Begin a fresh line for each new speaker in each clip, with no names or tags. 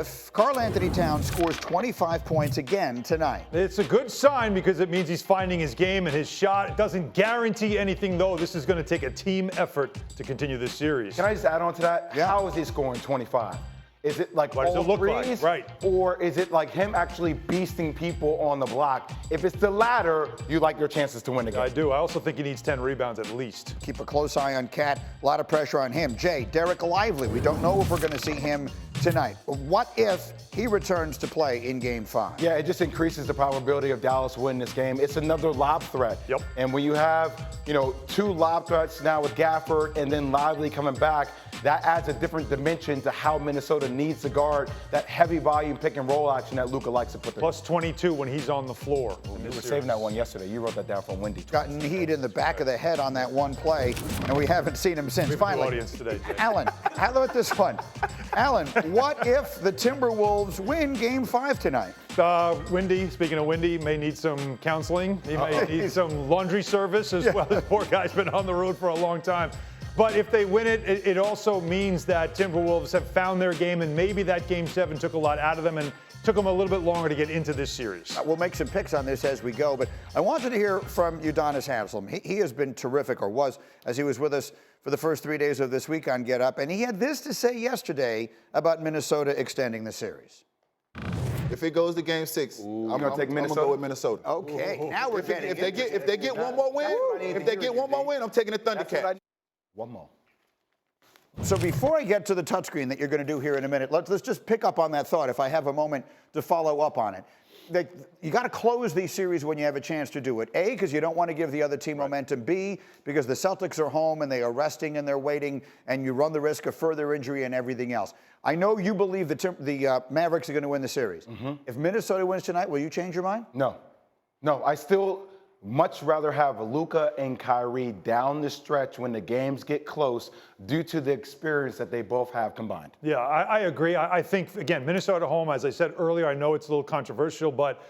if Karl Anthony Towns scores 25 points again tonight?
It's a good sign because it means he's finding his game and his shot. It doesn't guarantee anything, though. This is going to take a team effort to continue this series.
Can I just add on to that?
Yeah.
How is he scoring 25? Is it like
What does
all
it look
threes,
like? Right.
Or is it like him actually beasting people on the block? If it's the latter, you like your chances to win the game.
I do. I also think he needs 10 rebounds at least.
Keep a close eye on Cat. A lot of pressure on him. Jay, Derek Lively. We don't know if we're going to see him tonight. What if he returns to play in Game 5?
Yeah, it just increases the probability of Dallas winning this game. It's another lob threat.
Yep.
And when you have, two lob threats now with Gafford and then Lively coming back, that adds a different dimension to how Minnesota needs to guard that heavy volume pick and roll action that Luka likes to put there.
Plus 22 when he's on the floor.
We were saving that one yesterday. You wrote that down from Wendy.
Gotten kneed in the back of the head on that one play, and we haven't seen him since. Finally,
audience today, Jay.
Alan, how about this one? Alan, what if the Timberwolves win Game 5 tonight?
Speaking of Windy, may need some counseling. He may need some laundry service as well. This poor guy's been on the road for a long time. But if they win it, it also means that Timberwolves have found their game, and maybe that Game 7 took a lot out of them and took them a little bit longer to get into this series.
We'll make some picks on this as we go, but I wanted to hear from Udonis Haslem. He has been terrific, or was, as he was with us for the first 3 days of this week on Get Up, and he had this to say yesterday about Minnesota extending the series.
If it goes to Game 6, I'm gonna
take Minnesota?
I'm gonna go with Minnesota.
Okay, now we're getting
If they get one more win, I'm taking the Thundercats.
One more.
So before I get to the touchscreen that you're going to do here in a minute, let's just pick up on that thought if I have a moment to follow up on it. You got to close these series when you have a chance to do it. A, because you don't want to give the other team momentum. B, because the Celtics are home and they are resting and they're waiting, and you run the risk of further injury and everything else. I know you believe the Mavericks are going to win the series. Mm-hmm. If Minnesota wins tonight, will you change your mind?
No, I still much rather have Luka and Kyrie down the stretch when the games get close due to the experience that they both have combined.
Yeah, I agree. I think, again, Minnesota home, as I said earlier, I know it's a little controversial, but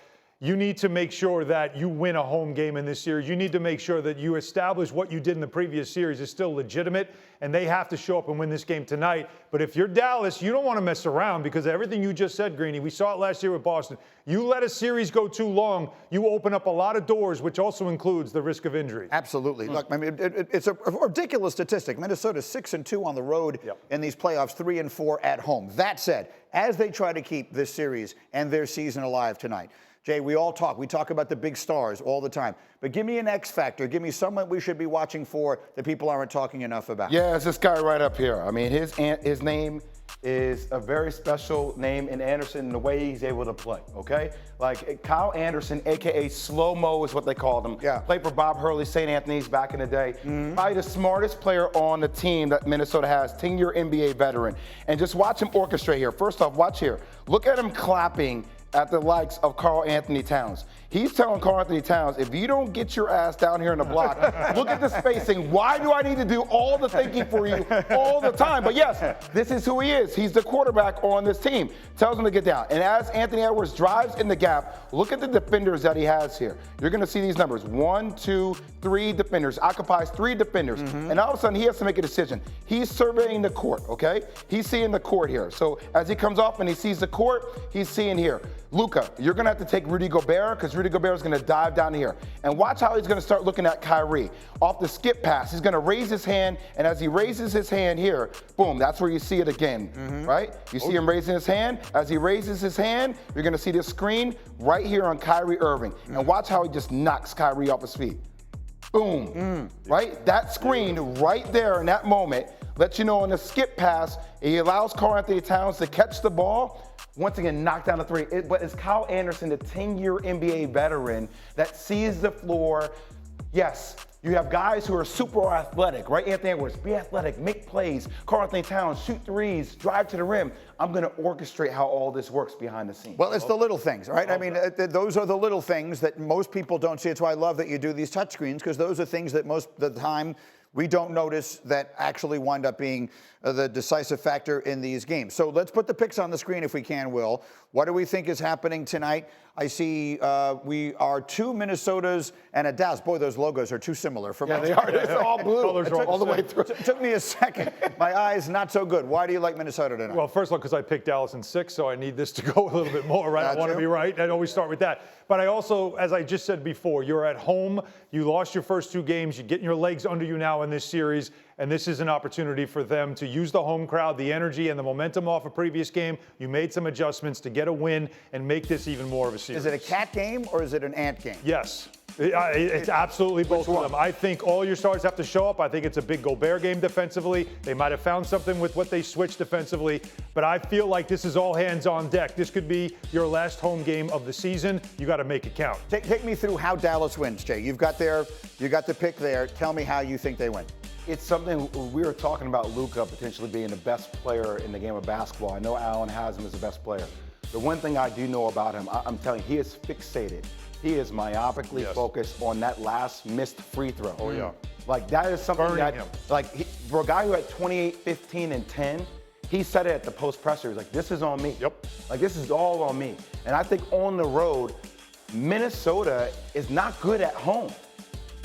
you need to make sure that you win a home game in this series. You need to make sure that you establish what you did in the previous series is still legitimate, and they have to show up and win this game tonight. But if you're Dallas, you don't want to mess around because of everything you just said, Greeny. We saw it last year with Boston. You let a series go too long, you open up a lot of doors, which also includes the risk of injury.
Absolutely. Look, I mean, it's a ridiculous statistic. Minnesota's 6-2 on the road in these playoffs, 3-4 at home. That said, as they try to keep this series and their season alive tonight, Jay, we talk about the big stars all the time, but give me an X factor. Give me someone we should be watching for that people aren't talking enough about.
Yeah, it's this guy right up here. I mean, his name is a very special name in Anderson in the way he's able to play, okay? Like Kyle Anderson, AKA Slow-Mo is what they called him.
Yeah.
Played for Bob Hurley, St. Anthony's back in the day. Mm-hmm. Probably the smartest player on the team that Minnesota has, 10-year NBA veteran. And just watch him orchestrate here. First off, watch here. Look at him clapping at the likes of Karl Anthony Towns. He's telling Karl Anthony Towns, if you don't get your ass down here in the block, look at the spacing. Why do I need to do all the thinking for you all the time? But yes, this is who he is. He's the quarterback on this team. Tells him to get down. And as Anthony Edwards drives in the gap, look at the defenders that he has here. You're going to see these numbers. 1, 2, 3 defenders. Occupies 3 defenders. Mm-hmm. And all of a sudden, he has to make a decision. He's surveying the court, okay? He's seeing the court here. So as he comes off and he sees the court, he's seeing here. Luka, you're going to have to take Rudy Gobert because Rudy Gobert is going to dive down here. And watch how he's going to start looking at Kyrie. Off the skip pass, he's going to raise his hand, and as he raises his hand here, boom, that's where you see it again, right? You see him raising his hand. As he raises his hand, you're going to see this screen right here on Kyrie Irving. And watch how he just knocks Kyrie off his feet. Boom, right? That screen right there in that moment lets you know on the skip pass, he allows Karl Anthony Towns to catch the ball. Once again, knock down the 3. But it's Kyle Anderson, the 10-year NBA veteran that sees the floor. Yes, you have guys who are super athletic, right? Anthony Edwards, be athletic, make plays. Karl Anthony Towns, shoot threes, drive to the rim. I'm going to orchestrate how all this works behind the scenes.
Well, it's the little things, right? I mean, those are the little things that most people don't see. It's why I love that you do these touchscreens, because those are things that most of the time we don't notice that actually wind up being the decisive factor in these games. So let's put the picks on the screen if we can, Will. What do we think is happening tonight? I see we are 2 Minnesotas and a Dallas. Boy, those logos are too similar. For
They are. It's all blue.
Colors are
all the way through.
It took me a second. My eyes not so good. Why do you like Minnesota tonight?
Well, first of all, because I picked Dallas in 6, so I need this to go a little bit more, right? I want to be right. I always start with that. But I also, as I just said before, you're at home. You lost your first 2 games. You're getting your legs under you now in this series, and this is an opportunity for them to use the home crowd, the energy, and the momentum off a previous game. You made some adjustments to get a win and make this even more of a series.
Is it a cat game or is it an ant game?
Yes. It's absolutely both of them. I think all your stars have to show up. I think it's a big Gobert game defensively. They might have found something with what they switched defensively, but I feel like this is all hands on deck. This could be your last home game of the season. You got to make it count.
Take me through how Dallas wins, Jay. You got the pick there. Tell me how you think they win.
It's something we were talking about Luka potentially being the best player in the game of basketball. I know Allen has him as the best player. The one thing I do know about him, I'm telling you, he is fixated. He is myopically focused on that last missed free throw.
Oh, yeah.
Like, that is something
Burning him.
For a guy who had 28, 15, and 10, he said it at the post presser. He was like, this is on me.
Yep.
Like, this is all on me. And I think on the road, Minnesota is not good at home.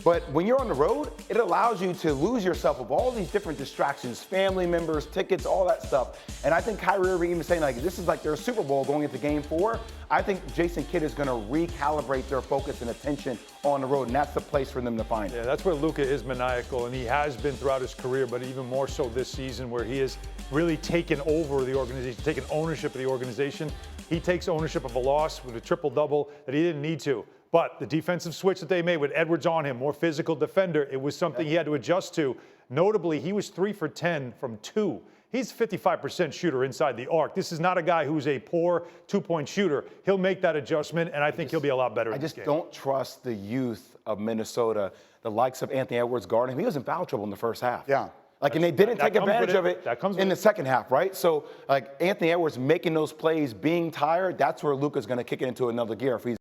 But when you're on the road, it allows you to lose yourself of all these different distractions, family members, tickets, all that stuff. And I think Kyrie Irving even saying, like, this is like their Super Bowl going into Game 4. I think Jason Kidd is going to recalibrate their focus and attention on the road, and that's the place for them to find it.
Yeah, that's where Luka is maniacal, and he has been throughout his career, but even more so this season where he has really taken over the organization, taken ownership of the organization. He takes ownership of a loss with a triple-double that he didn't need to. But the defensive switch that they made with Edwards on him, more physical defender, it was something he had to adjust to. Notably, he was 3 for 10 from 2. He's a 55% shooter inside the arc. This is not a guy who's a poor 2-point shooter. He'll make that adjustment, and I think he'll be a lot better in this game.
I just don't trust the youth of Minnesota, the likes of Anthony Edwards guarding him. He was in foul trouble in the first half.
Yeah.
Like, and they didn't take advantage of it in the second half, right? So, like, Anthony Edwards making those plays, being tired, that's where Luka's going to kick it into another gear if he's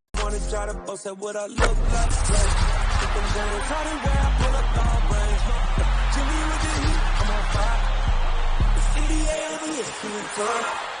Try to boast at what I look like. Keep them down, try to wear, I pull up long range. Jimmy with the heat, I'm on fire. It's NBA over here, feeling fun.